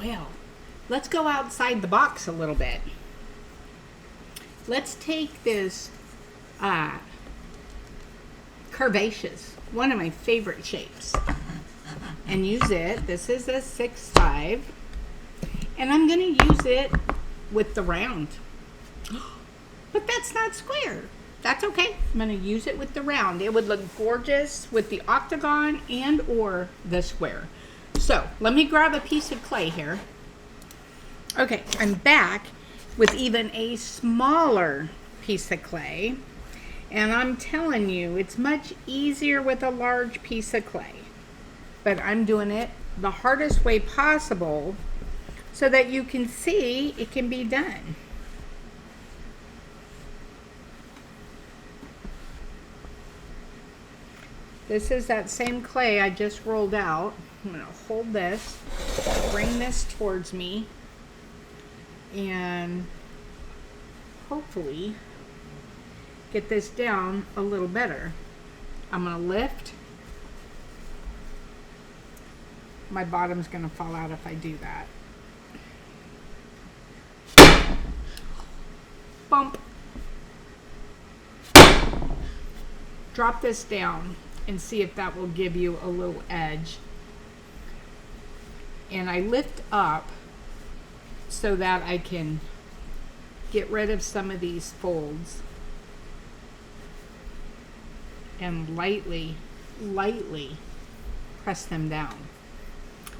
Well, let's go outside the box a little bit. Let's take this Curvaceous, one of my favorite shapes, and use it. This is a 6'5", and I'm going to use it with the round. But that's not square. That's okay. I'm going to use it with the round. It would look gorgeous with the octagon and or the square. So let me grab a piece of clay here. Okay, I'm back with even a smaller piece of clay. And I'm telling you, it's much easier with a large piece of clay. But I'm doing it the hardest way possible so that you can see it can be done. This is that same clay I just rolled out. I'm going to hold this, bring this towards me, and hopefully get this down a little better. I'm going to lift. My bottom's going to fall out if I do that. Bump. Drop this down and see if that will give you a little edge. And I lift up so that I can get rid of some of these folds and lightly press them down.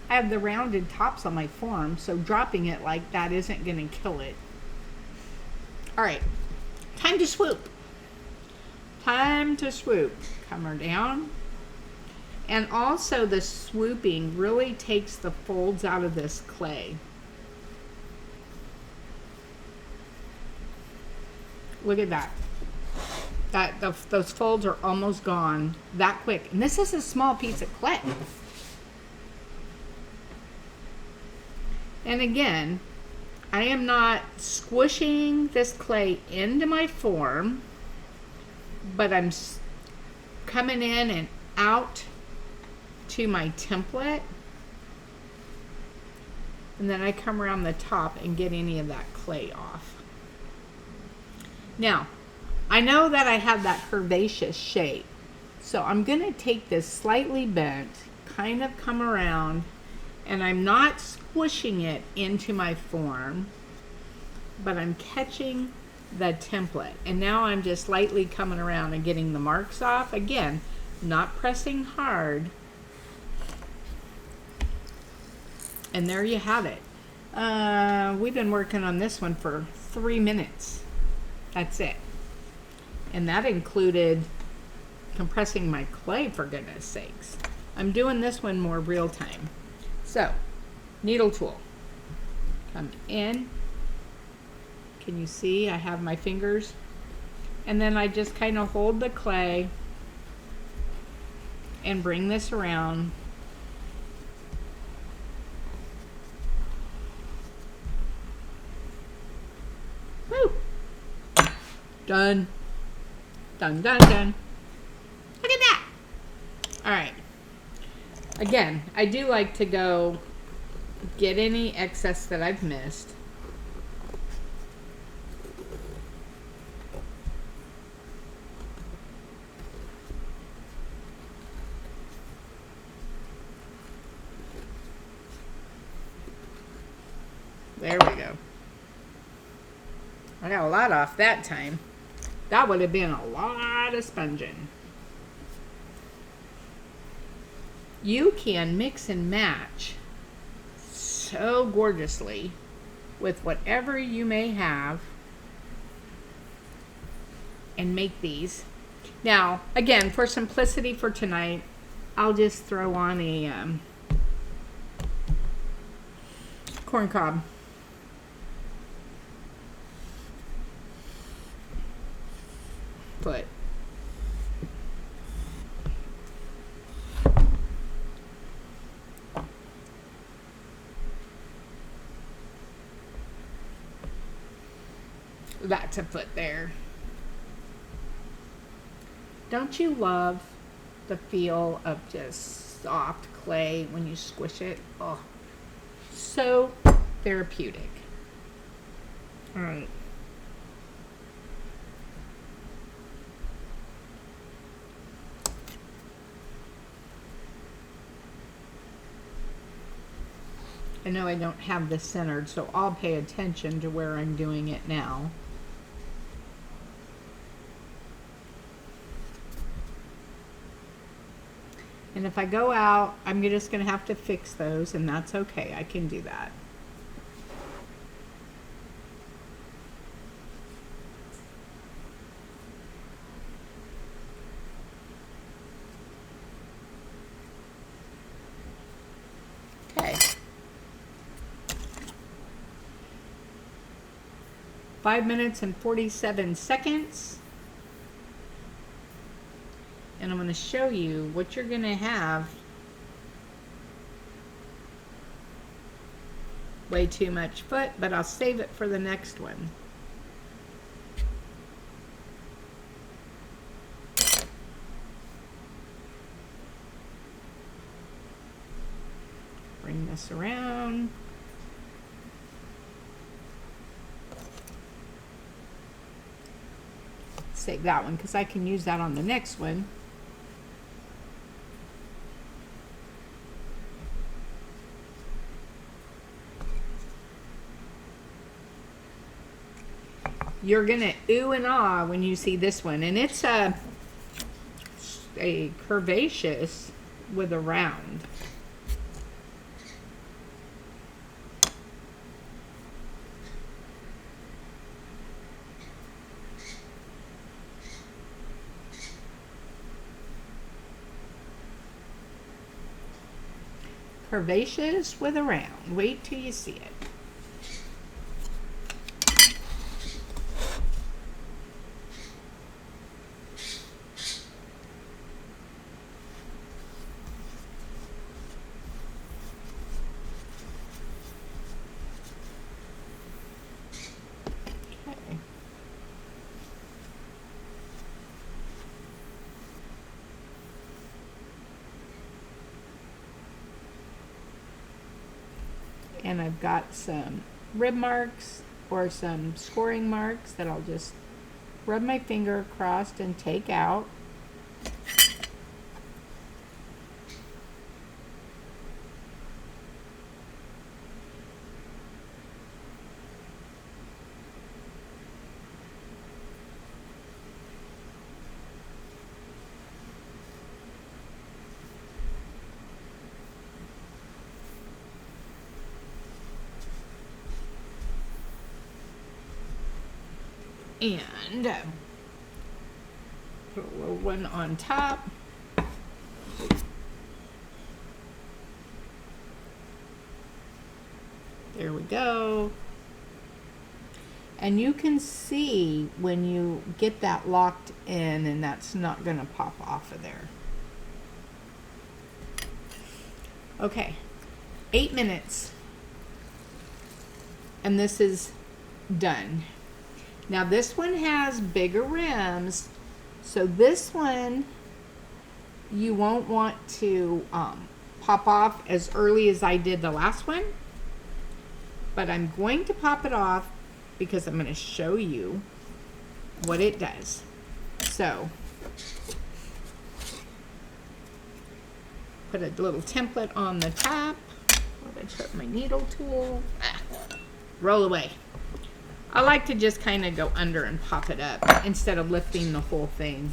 I have the rounded tops on my form, so dropping it like that isn't going to kill it. All right, time to swoop. Time to swoop. Come her down. And also the swooping really takes the folds out of this clay. Look at that. Those folds are almost gone that quick. And this is a small piece of clay. And again, I am not squishing this clay into my form, but I'm coming in and out to my template. And then I come around the top and get any of that clay off. Now, I know that I have that curvaceous shape, so I'm going to take this slightly bent, kind of come around, and I'm not squishing it into my form, but I'm catching the template. And now I'm just lightly coming around and getting the marks off. Again, not pressing hard. And there you have it. We've been working on this one for 3 minutes. That's it. And that included compressing my clay, for goodness sakes. I'm doing this one more real time. So, needle tool. Come in. Can you see I have my fingers? And then I just kind of hold the clay and bring this around. Woo! Done. Done, done, done. Look at that. All right. Again, I do like to go get any excess that I've missed. There we go. I got a lot off that time. That would have been a lot of sponging. You can mix and match so gorgeously with whatever you may have and make these. Now, again, for simplicity for tonight, I'll just throw on a corn cob. Foot. That's a foot there. Don't you love the feel of just soft clay when you squish it? Oh, So therapeutic. All right. I know I don't have this centered, so I'll pay attention to where I'm doing it now. And if I go out, I'm just going to have to fix those, and that's okay. I can do that. Okay. 5 minutes and 47 seconds. And I'm going to show you what you're going to have. Way too much foot, but I'll save it for the next one. Bring this around. Save that one because I can use that on the next one. You're gonna ooh and ah when you see this one, and it's a curvaceous with a round. Curvaceous with a round. Wait till you see it. Okay. And I've got some rib marks or some scoring marks that I'll just rub my finger across and take out. And put a little one on top. There we go. And you can see when you get that locked in, and that's not going to pop off of there. Okay, 8 minutes. And this is done. Now this one has bigger rims, so this one you won't want to pop off as early as I did the last one, but I'm going to pop it off because I'm going to show you what it does. So put a little template on the top. Where did I put my needle tool? Roll away. I like to just kind of go under and pop it up instead of lifting the whole thing.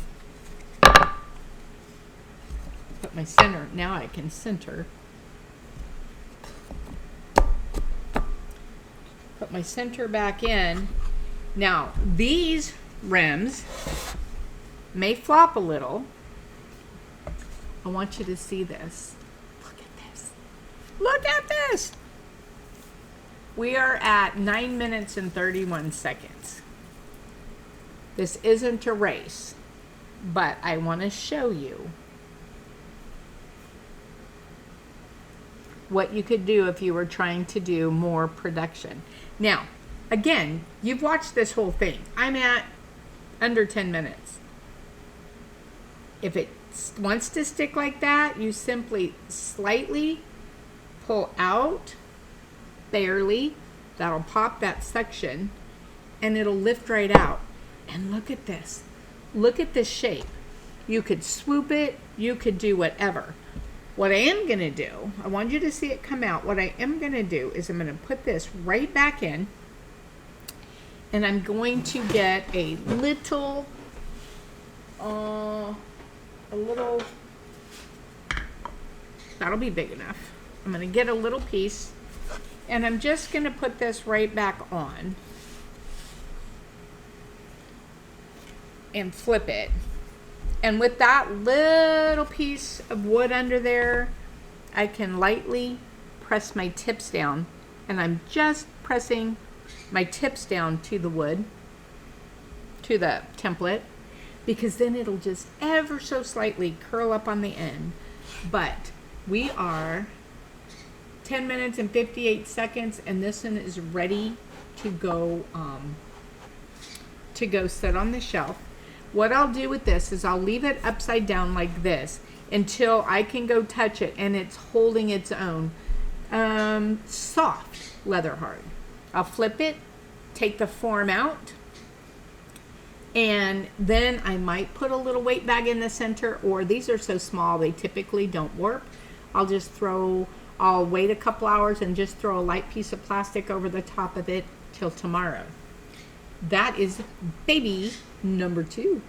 Put my center. Now I can center. Put my center back in. Now these rims may flop a little. I want you to see this. Look at this. Look at this. We are at 9 minutes and 31 seconds. This isn't a race, but I want to show you what you could do if you were trying to do more production. Now, again, you've watched this whole thing. I'm at under 10 minutes. If it wants to stick like that, you simply slightly pull out barely. That'll pop that section and it'll lift right out. And look at this. Look at this shape. You could swoop it, you could do whatever. What I am going to do, I want you to see it come out. What I am going to do is I'm going to put this right back in, and I'm going to get a little, that'll be big enough. I'm going to get a little piece, and I'm just going to put this right back on and flip it. And with that little piece of wood under there, I can lightly press my tips down. And I'm just pressing my tips down to the wood, to the template, because then it'll just ever so slightly curl up on the end. But we are 10 minutes and 58 seconds, and this one is ready to go sit on the shelf. What I'll do with this is I'll leave it upside down like this until I can go touch it and it's holding its own. Soft leather hard. I'll flip it, take the form out, and then I might put a little weight bag in the center, or these are so small they typically don't warp. I'll wait a couple hours and just throw a light piece of plastic over the top of it till tomorrow. That is baby number 2.